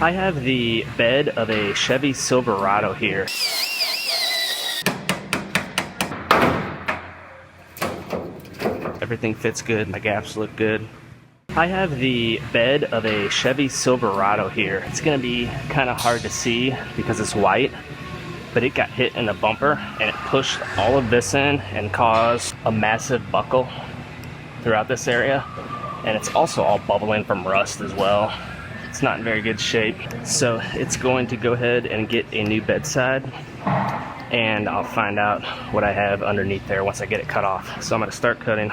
I have the bed of a Chevy Silverado here. Everything fits good, my gaps look good. I have the bed of a Chevy Silverado here. It's gonna be kind of hard to see because it's white, but it got hit in the bumper and it pushed all of this in and caused a massive buckle throughout this area. And it's also all bubbling from rust as well. It's not in very good shape. So it's going to go ahead and get a new bedside, and I'll find out what I have underneath there once I get it cut off. So I'm gonna start cutting.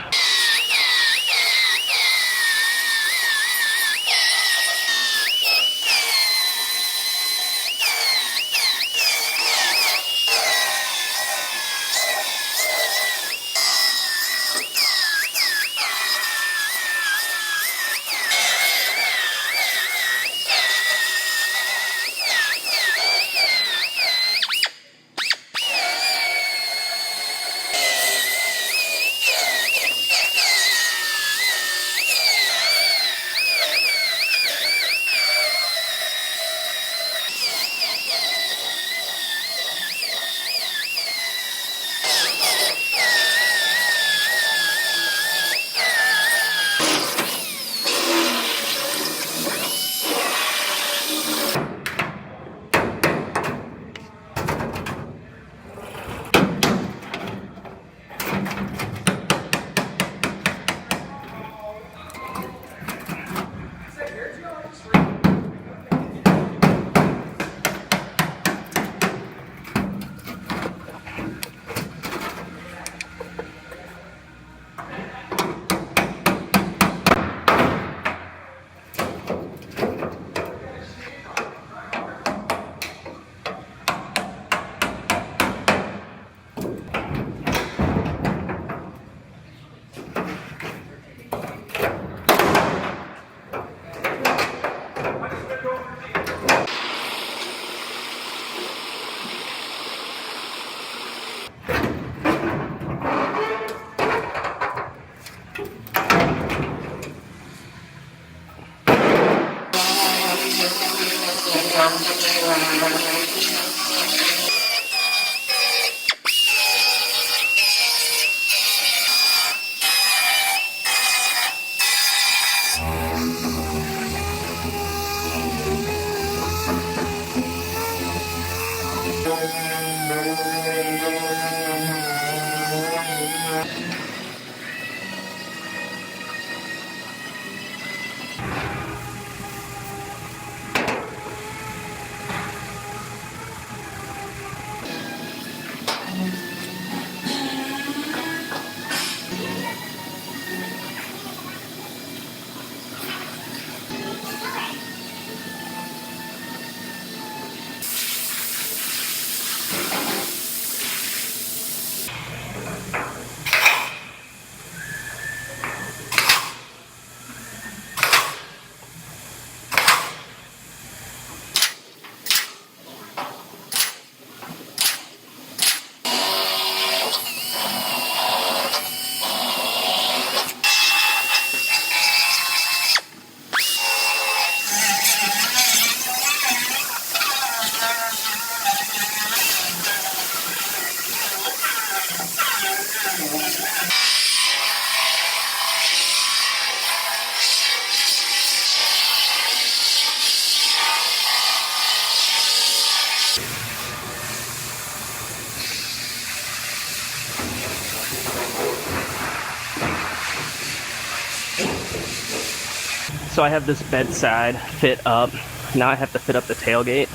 So I have this bedside fit up. Now I have to fit up the tailgate.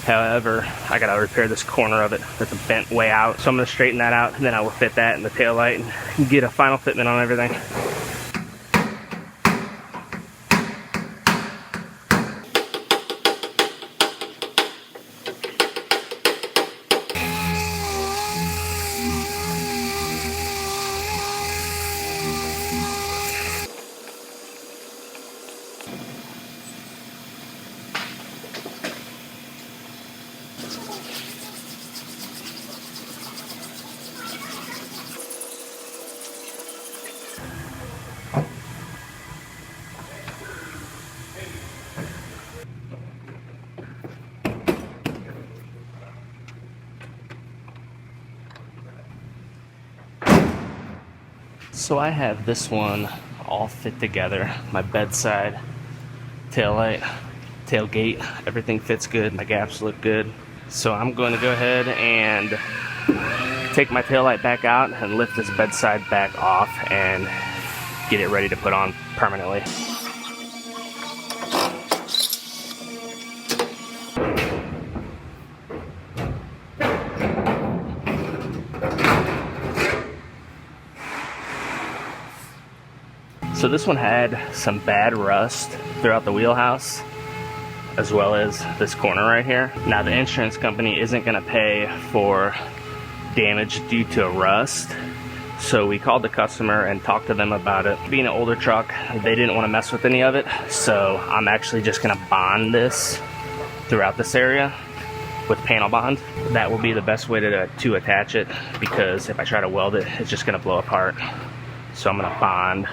However, I gotta repair this corner of it that's bent way out. So I'm gonna straighten that out, and then I will fit that in the tail light and get a final fitment on everything. So I have this one all fit together. My bedside, taillight, tailgate, everything fits good. My gaps look good. So I'm going to go ahead and take my taillight back out and lift this bedside back off and get it ready to put on permanently. So this one had some bad rust throughout the wheelhouse, as well as this corner right here. Now the insurance company isn't gonna pay for damage due to rust, so we called the customer and talked to them about it. Being an older truck, they didn't want to mess with any of it, so I'm actually just gonna bond this throughout this area with panel bond. That will be the best way to attach it, because if I try to weld it, it's just gonna blow apart. So I'm gonna bond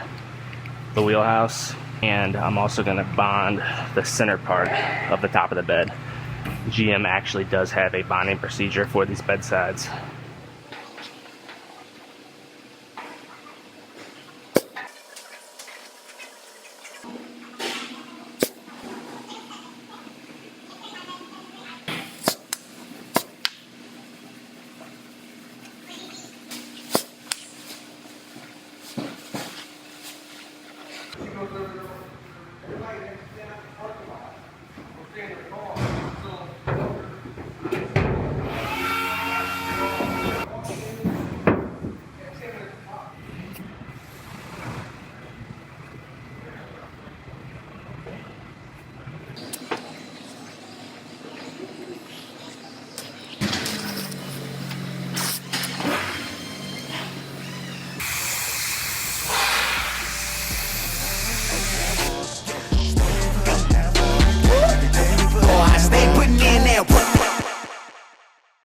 the wheelhouse, and I'm also gonna bond the center part of the top of the bed. GM actually does have a bonding procedure for these bedsides.